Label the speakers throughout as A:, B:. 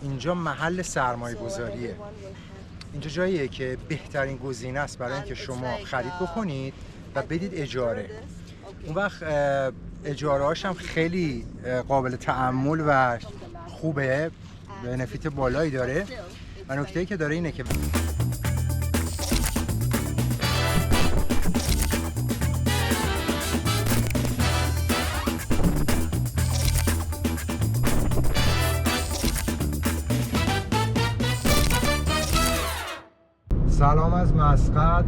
A: اینجا محل سرمایه گذاریه. اینجا جاییه که بهترین گزینه است برای اینکه شما خرید بکنید و بدید اجاره. اون وقت اجاره هاش هم خیلی قابل تأمل و خوبه، بنفیت بالایی داره و نکته‌ای که داره اینه که سلام از مسقط،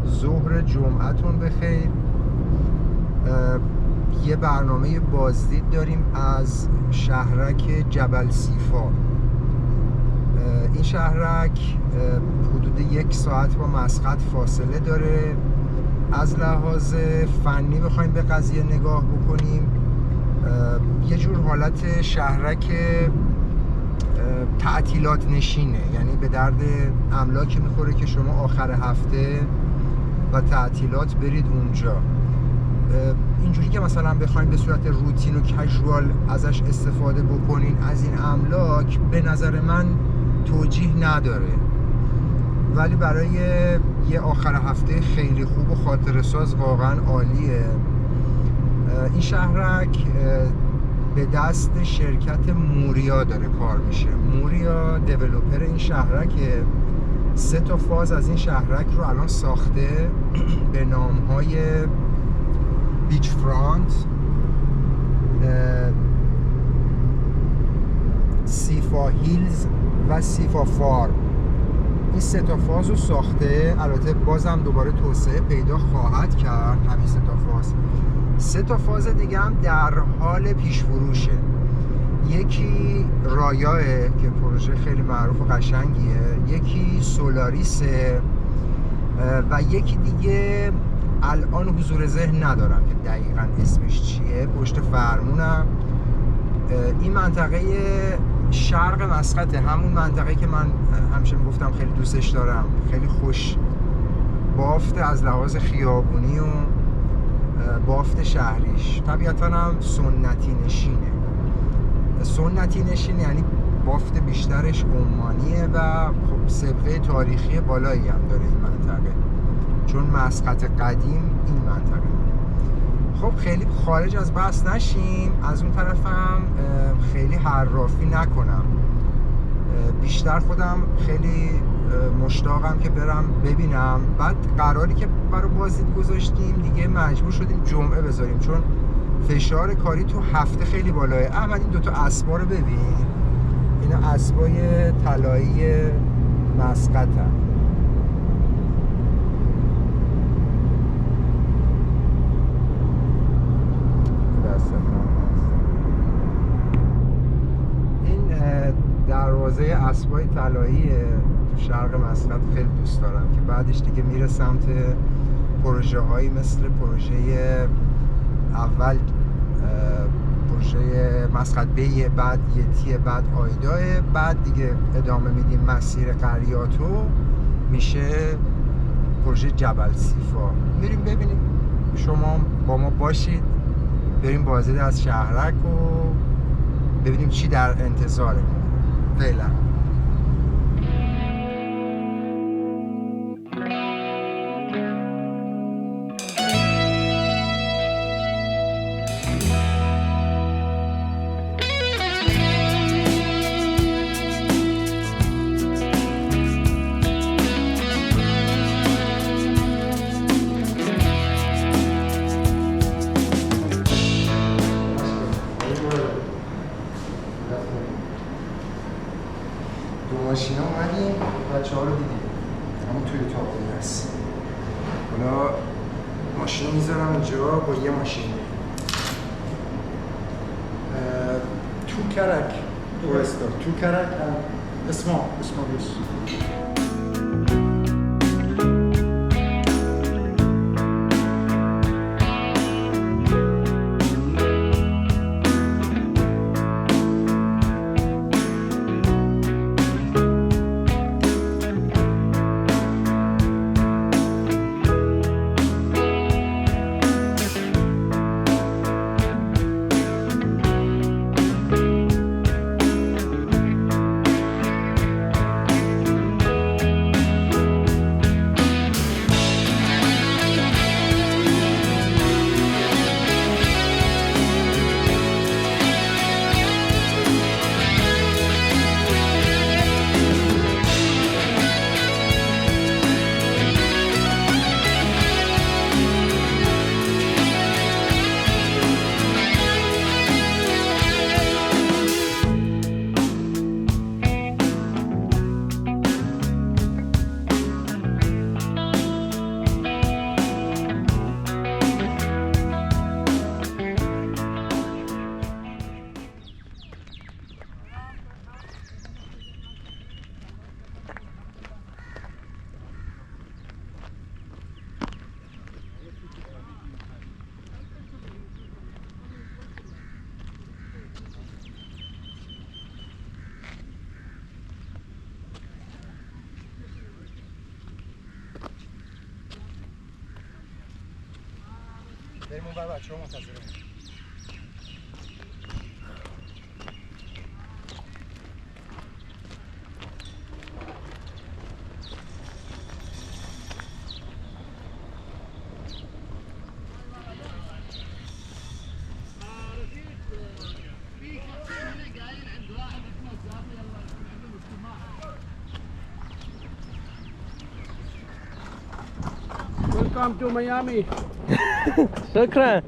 A: ظهر جمعتون بخیر. یه برنامه بازدید داریم از شهرک جبل سیفا. این شهرک حدود 1 ساعت با مسقط فاصله داره. از لحاظ فنی بخوایم به قضیه نگاه بکنیم، یه جور حالت شهرک تعطیلات نشینه، یعنی به درد املاکی میخوره که شما آخر هفته و تعطیلات برید اونجا. اینجوری که مثلا بخواید به صورت روتین و کژوال ازش استفاده بکنین از این املاک، به نظر من توجیه نداره، ولی برای یه آخر هفته خیلی خوب و خاطره ساز واقعا عالیه. این شهرک به دست شرکت موریا داره کار میشه. موریا دیولوپر این شهرکه. 3 تا فاز از این شهرک رو الان ساخته به نام‌های بیچ فرانت، سیفا هیلز و سیفا فارم. این 3 تا فاز رو ساخته. البته بازم دوباره توسعه پیدا خواهد کرد همین 3 تا فاز. 3 تا فاز دیگه هم در حال پیش فروشه. یکی رایاه که پروژه خیلی معروف و قشنگیه، یکی سولاریسه و یکی دیگه الان حضور ذهن ندارم که دقیقاً اسمش چیه، پشت فرمونم. این منطقه شرق مسقطه، همون منطقه که من همیشه میگفتم خیلی دوستش دارم، خیلی خوش بافت از لحاظ خیابونی و بافت شهریش. طبیعتاً هم سنتی نشینه. سنتی نشین یعنی بافت بیشترش عمانیه و خب سابقه تاریخی بالایی هم داره این منطقه، چون مسقط قدیم این منطقه. خب خیلی خارج از بحث نشیم، از اون طرف هم خیلی حرافی نکنم. بیشتر خودم خیلی مشتاقم که برم ببینم. بعد قراری که برای بازدید گذاشتیم دیگه مجبور شدیم جمعه بذاریم، چون فشار کاری تو هفته خیلی بالاه. احمد این 2 تا اسبا رو ببین، اینا اسبای طلایی مسقطن. این دروازه اسبای طلایی تو شرق مسقط خیلی دوست دارم که بعدش دیگه میره سمت پروژه هایی مثل پروژه اول، پروژه مسقط بیه، بعد یتیه، بعد آیداه، بعد دیگه ادامه میدیم مسیر قریاتو، میشه پروژه جبل سیفا. میریم ببینیم. شما با ما باشید، بریم بازدید از شهرک و ببینیم چی در انتظارمون. فعلا ماشین ها اومدیم، بچه ها رو دیدیم، همون توی اتاقی هست. حالا ماشین رو میذارم اونجا با یه ماشین تو کرک درسته، تو کرک اسما بیست. بریم اون بر بچه ها منتظرمون.
B: Welcome to Miami.
C: شكرا.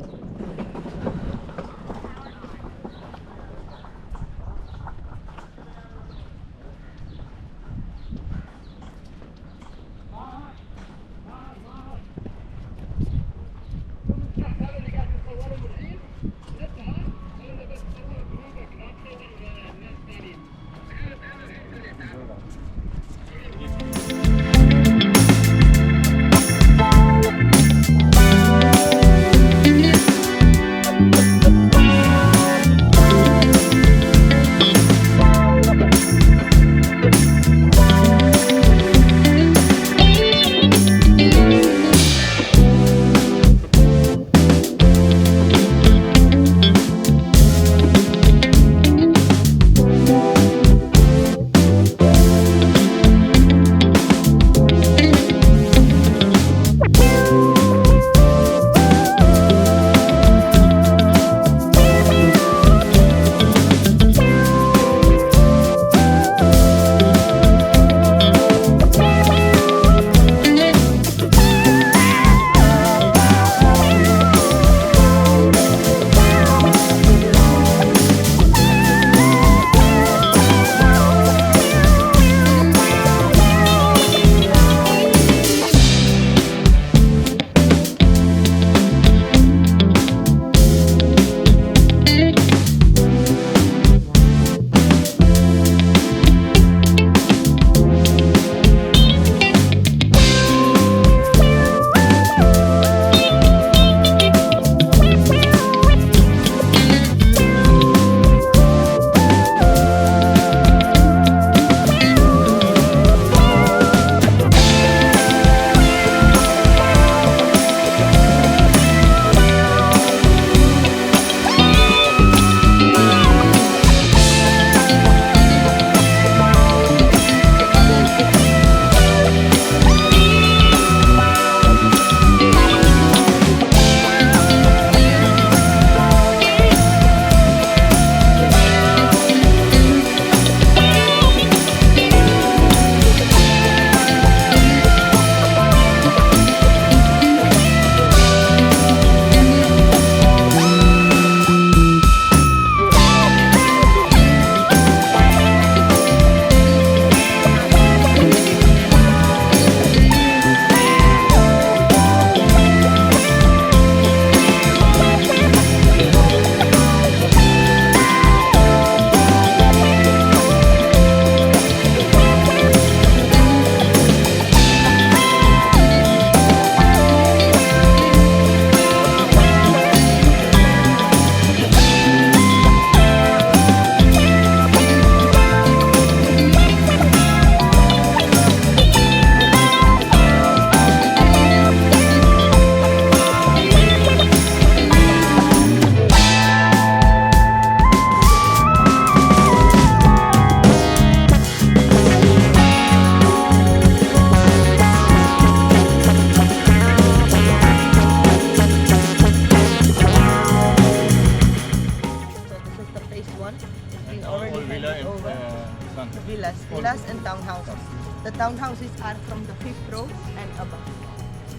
D: villas and townhouses. The townhouses are from the 5th row and above,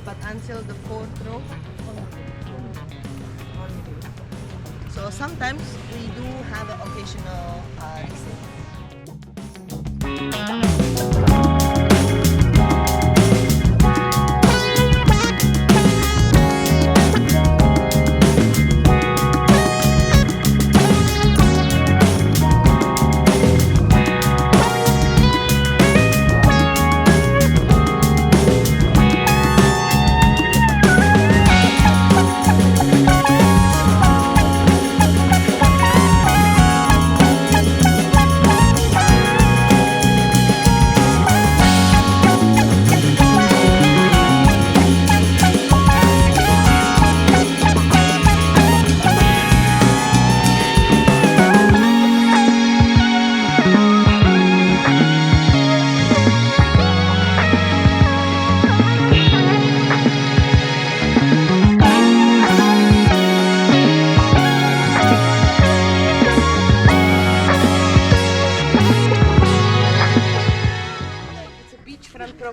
D: but until the 4th row only. So sometimes we do have an occasional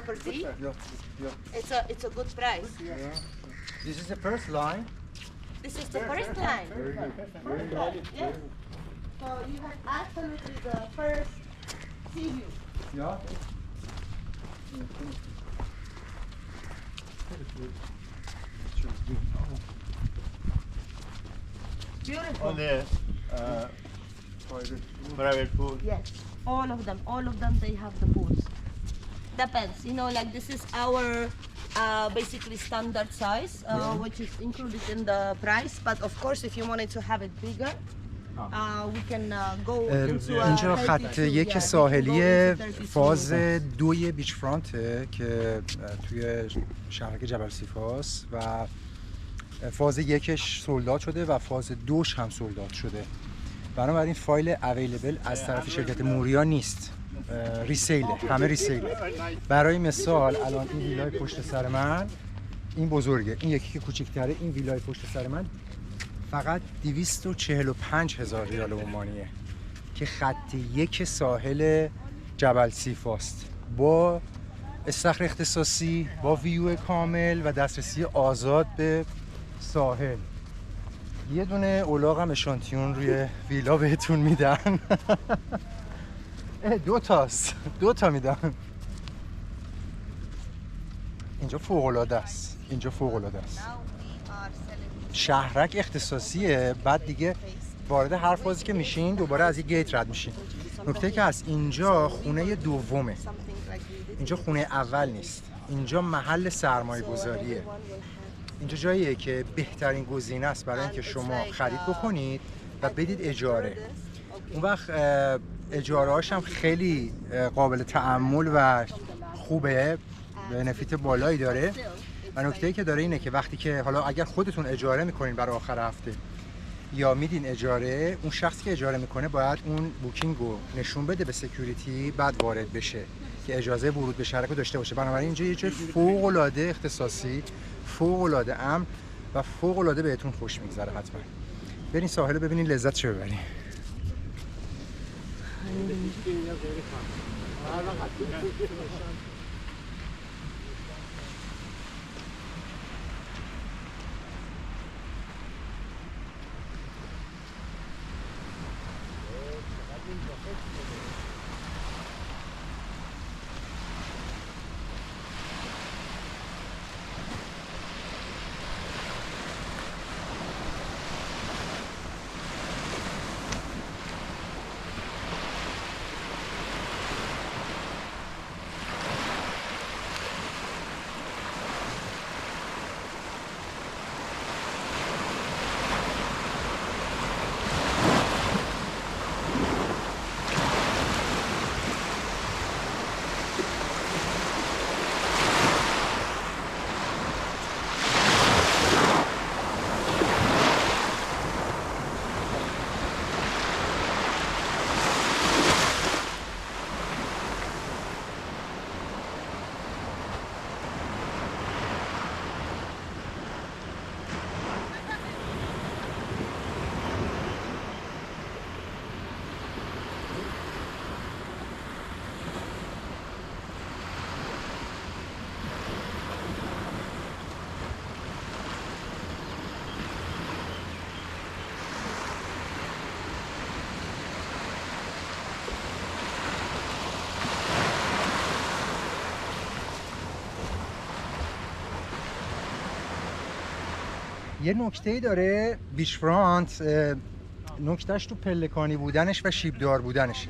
D: property.
A: Yeah.
D: It's a good price.
A: This is the first line.
D: This is the first line.
A: Very good.
D: First line, yes. So you have absolutely the first sea view.
A: Yeah.
D: Beautiful.
B: On the private pool.
D: Yes, all of them, they have the pools. Depends, you know, like this is our basically standard size, which is included in the price. But of course, if you wanted to have it bigger, we can go into a
A: اینجا
D: 32,
A: خط یک
D: yeah, we can
A: ساحلی
D: go into 32.
A: فاز 2 بیچ فرانته که توی شهرک جبل سیفاس و فاز 1 سولداد شده و فاز 2 هم سولداد شده. بنابراین فایل اویلیبل از طرف شرکت موریا نیست، ریسیله، همه ریسیله. برای مثال الان این ویلای پشت سر من این بزرگه، این یکی که کوچیک‌تره، این ویلای پشت سر من فقط 245,000 ریال عمانیه که خط یک ساحل جبل سیفاست با استخر اختصاصی، با ویو کامل و دسترسی آزاد به ساحل. یه دونه الاغ هم اشانتیون روی ویلا بهتون میدن. دو تا میدن. اینجا فوق‌العاده است.
D: Now we are selling
A: شهرک اختصاصیه، بعد دیگه وارد هر فازی که میشین دوباره از یه گیت رد میشین. نکته که هست اینجا خونه دومه،
D: something like this.
A: اینجا خونه اول نیست، اینجا محل سرمایه گذاریه. اینجا جاییه که بهترین گزینه است برای اینکه شما خرید بکنید و بدید اجاره. اون وقت اجاره‌هاش هم خیلی قابل تأمل و خوبه، بنفیت بالایی داره. و نکته‌ای که داره اینه که وقتی که حالا اگر خودتون اجاره میکنین برای آخر هفته یا میدین اجاره، اون شخصی که اجاره میکنه باید اون بوکینگ رو نشون بده به سکیوریتی، بعد وارد بشه که اجازه ورود به شهرک رو داشته باشه. بنابراین اینجا یه جای فوق‌العاده اختصاصی، فوق‌العاده امن و فوق‌العاده بهتون خوش میگذره. حتما برین ساحل رو ببینین، لذتشو ببرین. یه نکته‌ای داره بیچ فرانت، نکتهش تو پلکانی بودنش و شیبدار بودنشه.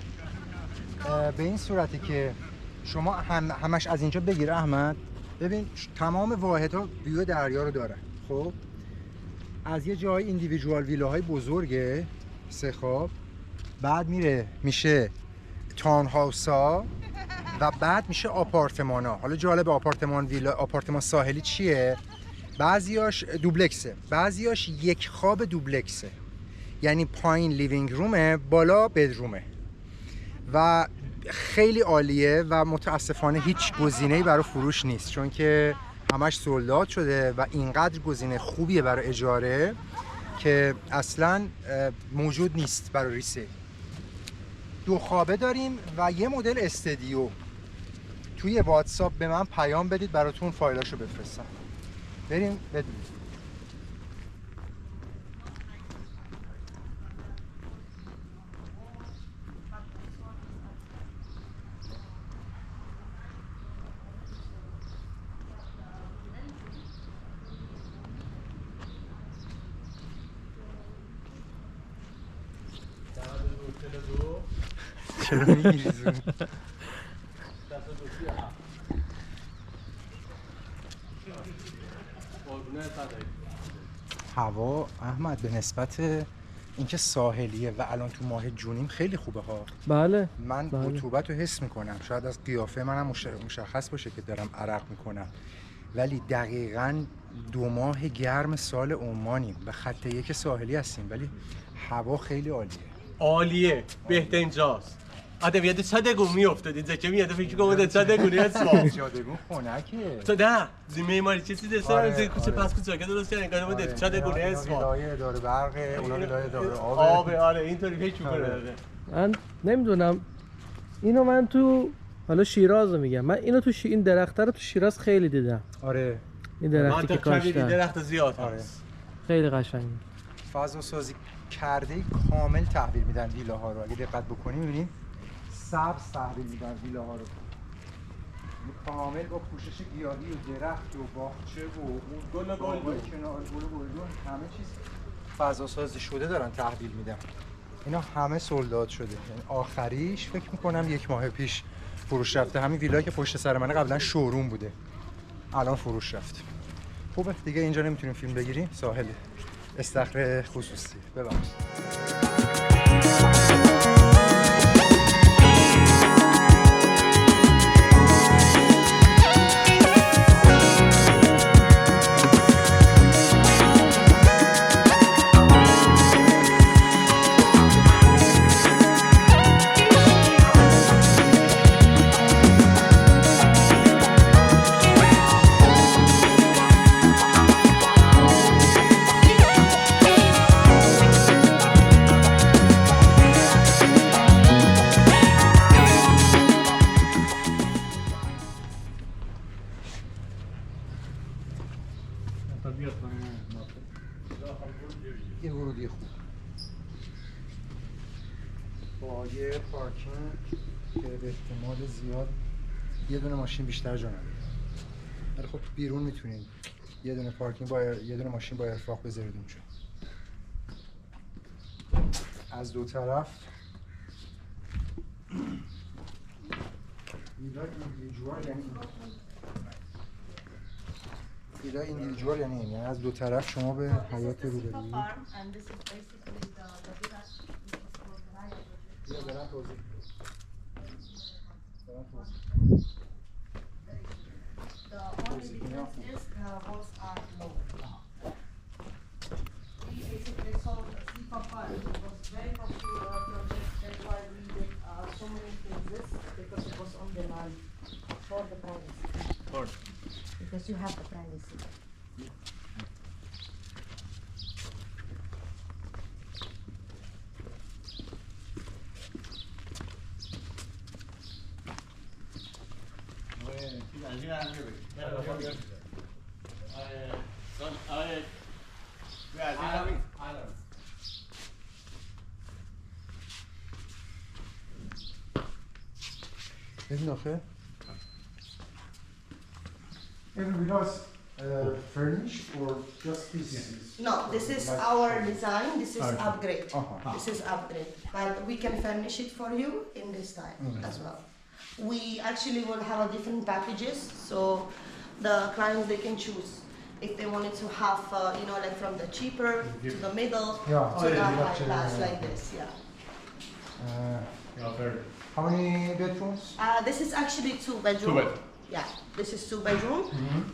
A: به این صورتی که شما همش از اینجا بگیر احمد، ببین تمام واحدها ویو دریا رو دارن. خب از یه جای ایندیویدوال ویلاهای بزرگه، سه خواب، بعد میشه تاون هاوسا و بعد میشه آپارتمانا. حالا جالب آپارتمان ویلا، آپارتمان ساحلی چیه؟ بعضیاش دوبلکسه، بعضیاش یک خواب دوبلکسه، یعنی پایین لیوینگ رومه، بالا بدرومه و خیلی عالیه و متاسفانه هیچ گزینه‌ای برای فروش نیست چون که همش سولداد شده و اینقدر گزینه خوبیه برای اجاره که اصلاً موجود نیست برای ریسیل. دو خوابه داریم و یه مدل استدیو. توی واتساپ به من پیام بدید براتون فایلاشو بفرستم. بریم بدیم. چرا میگیری زون؟ هوا احمد به نسبت اینکه ساحلیه و الان تو ماه جونیم خیلی خوبه ها.
C: بله
A: من رطوبت رو حس میکنم. شاید از قیافه منم مشخص باشه که دارم عرق میکنم، ولی دقیقاً 2 ماه گرم سال عمانیم و خط 1 ساحلی هستیم، ولی هوا خیلی
C: عالیه. بهترین جاست. آدم یاد چادگون میافتاد اینجا که میاد فکر کنم چادگونی اسمم.
A: چادگون خنکه.
C: تو نه زمین معماری چیزی دسته کوچه پس کوچه که درست کردن انگار بده چادگونی اسمم.
A: ولایه داره برق، اونا ولایه داره
C: آب. آره اینطوری فکر میکنه. من نمیدونم اینو من تو حالا شیراز رو میگم. من اینو تو این درخت رو تو شیراز خیلی دیدم.
A: آره
C: این درختی که کاشتن.
B: درخت زیاد هست.
C: خیلی قشنگه.
A: فضا سازی کرده کامل تحویل میدن ویلاها رو. اگه دقت بکنی می‌بینی سبز تحویل میدن ویلاها رو. کامل با پوشش گیاهی و درخت و باغچه و گل کنار گلدون همه چیز فضا سازی شده دارن تحویل میدن. اینا همه سولداد شده. یعنی آخریش فکر میکنم 1 ماه پیش فروش رفته. همین ویلایی که پشت سر منه قبلا شوروم بوده، الان فروش رفت. خوبه دیگه اینجا نمیتونیم فیلم بگیریم، ساحل استخر خصوصی. ببخشید. یه ورودی خوب با یه پارکینگ که به احتمال زیاد یه دونه ماشین بیشتر جا نداره، ولی خب بیرون میتونید یه دونه پارکینگ با یه دونه ماشین با ارفاق بذارید اونجا. از دو طرف ویلا ایندیویدوال یعنی این، یعنی از دو طرف شما به حیات رو دارید.
D: Because you have the privacy.
A: بریم داخل. Every villa is furnished or just pieces?
D: No, this is our design. This is upgrade. This is upgrade, but we can furnish it for you in this time as well. We actually will have a different packages, so the clients they can choose if they wanted to have, you know, like from the cheaper to the middle to the high class, like this.
A: How many bedrooms?
D: This is actually 2 bedroom.
B: 2 bedroom.
D: Yeah, this is 2 bedroom.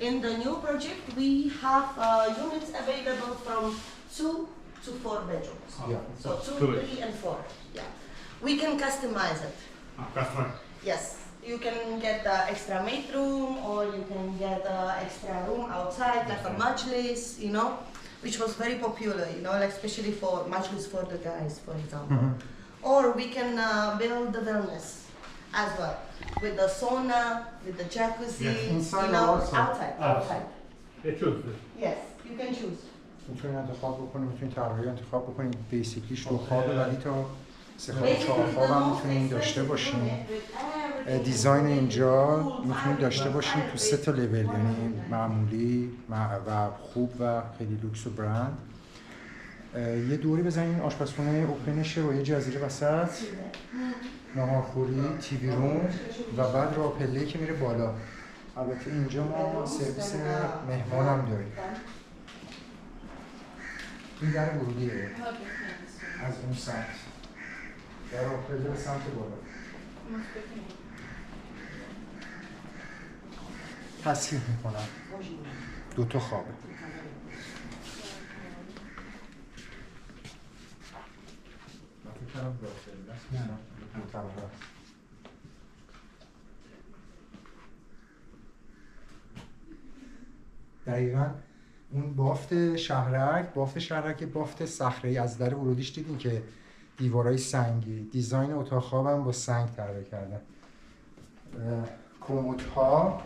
D: In the new project, we have units available from 2 to 4 bedrooms. So 2, 3, and 4. Yeah, we can customize it.
B: Customer.
D: Yes, you can get the extra maid room, or you can get the extra room outside, like a majlis, you know, which was very popular, you know, like especially for majlis for the guys, for example. Or we can build the wellness as well. with the sauna, with the jacuzzi,
A: Yeah, inside
D: you know,
A: or outside?
D: outside.
B: They choose.
D: Yes, you can choose.
A: میتونید انتخاب بکنید، میتونید طراحی انتخاب بکنید. بیسیکلیش دو خوابه ولی تا سه خواب چهار خواب هم میتونید داشته باشین. دیزاین اینجا میتونید داشته باشین تو 3 تا لول، یعنی معمولی و خوب و خیلی لوکس و برند. یه دوری بزنین آشپزخونه اوپنشه با یه جزیره وسط، ناهارخوری، تیوی روم و بعد راه پله‌ای که میره بالا. البته اینجا ما سرویس مهمان هم داریم. این در ورودیه از اون سمت، در راه پله به سمت بالا. تصحیح میکنم 2 تا خوابه. دقیقاً اون بافت شهرک بافت صخره‌ای از در ورودیش دیدین که دیوارای سنگی، دیزاین اتاق خوابم با سنگ طراحی کردن. کمدها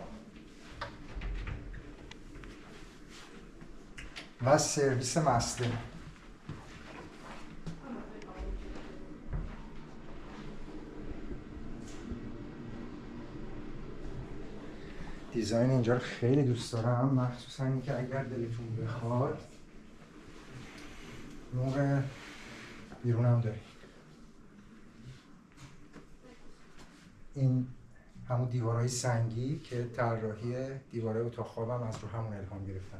A: و سرویس مسته. دیزاین اینجا رو خیلی دوست دارم، مخصوصا اینکه اگر دلتون بخواد نور بیرون هم داریم. این همون دیوارهای سنگی که طراحی دیوارهای اتاق خوابم از رو همون الهام گرفتن.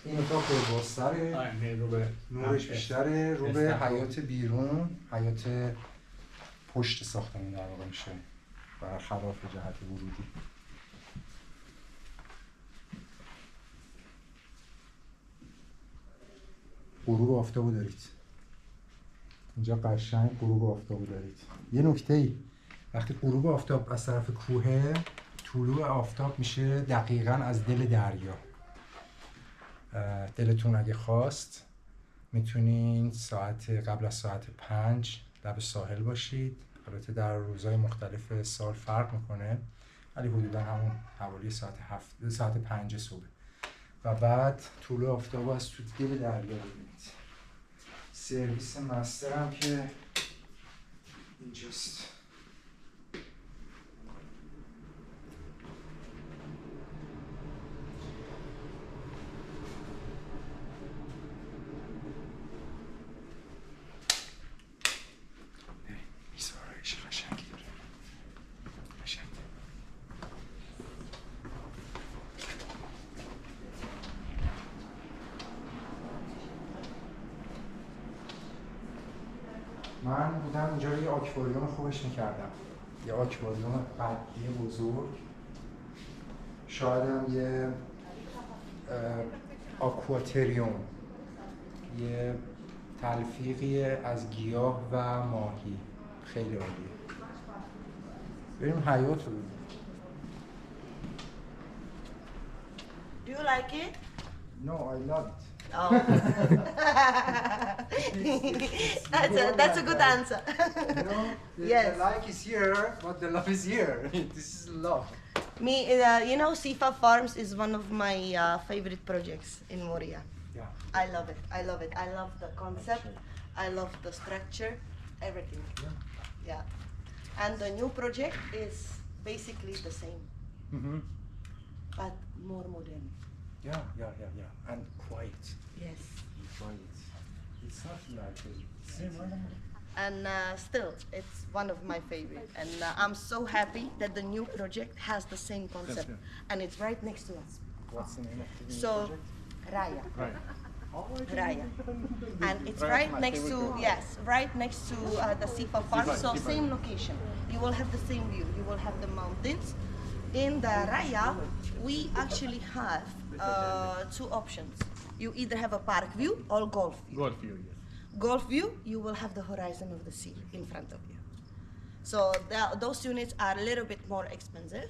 A: این اتاق پربازتره، نورش بیشتره، رو به حیات بیرون، حیات پشت ساختمون در واقع میشه برخلاف جهت ورودی. غروب آفتابو دارید اینجا، قشنگ غروب آفتابو دارید. یه نکته‌ای، وقتی غروب آفتاب از طرف کوهه، طلوع آفتاب میشه دقیقاً از دل دریا. دلتون اگه خواست میتونین قبل از ساعت 5 لب ساحل باشید. البته در روزهای مختلف سال فرق میکنه ولی حدودا همون حوالی ساعت 5 صبح و بعد طلوع آفتاب از تو دل دریا ببینید. سرویس مستر هم که اینجاست. من بودم اینجا رو یه آکواریوم خوبش میکردم، یه آکواریوم قدی بزرگ، شاید هم یه آکواتریوم، یه تلفیقی از گیاه و ماهی، خیلی عالیه. بریم حیات رو ببینیم.
D: Do you like it?
A: No, I love it.
D: Oh. that's a good answer.
A: You know,
D: Yes.
A: the like is here, but the love is here. This is love.
D: Me, you know, Sifa Farms is one of my favorite projects in Moria.
A: Yeah.
D: I love it. I love it. I love the concept. I love the structure, everything. Yeah. And the new project is basically the same,
A: Mm-hmm.
D: but more modern.
A: Yeah. And quiet.
D: Yes.
A: Quiet. It's not like the same one.
D: And still, it's one of my favorite. And I'm so happy that the new project has the same concept, and it's right next to us.
A: What's the name of the new
D: So,
A: project?
D: Raya.
B: Right.
D: Raya. And it's right next to, yes, right next to the Sifa Farm, so same location. You will have the same view. You will have the mountains. In the Raya, we actually have 2 options. You either have a park view or golf view.
B: Golf view, yes.
D: Golf view, you will have the horizon of the sea in front of you. So those units are a little bit more expensive,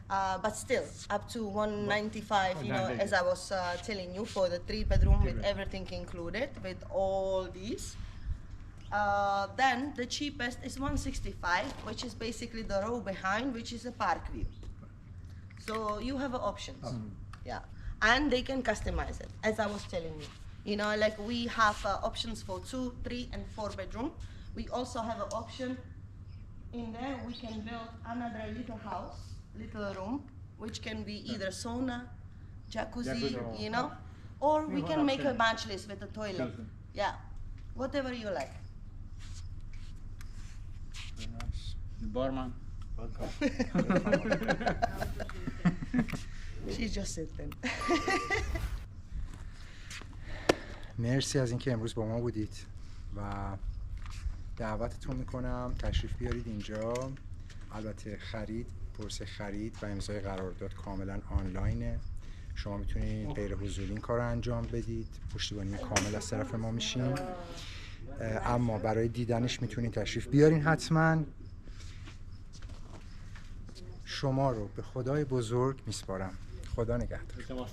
D: But still, up to 195, you know, as I was telling you, for the 3-bedroom with everything included, with all these. Then the cheapest is 165, which is basically the row behind, which is a park view. So you have options, yeah, and they can customize it, as I was telling you. You know, like we have options for 2, 3, and 4-bedroom. We also have an option in there. We can build another little house, little room, which can be either sauna, jacuzzi, you know, or we can make a match list with a toilet. Yeah, whatever you like.
E: Barman.
D: She's just sitting.
A: مرسی از اینکه امروز با ما بودید و دعوتتون میکنم تشریف بیارید اینجا. البته پروسه خرید و امضای قرارداد کاملا آنلاینه. شما میتونید غیر حضوری این کار رو انجام بدید، پشتیبانی کامل از طرف ما میشیم، اما برای دیدنش میتونید تشریف بیارین. حتما شما رو به خدای بزرگ میسپارم. خدا نگهدار.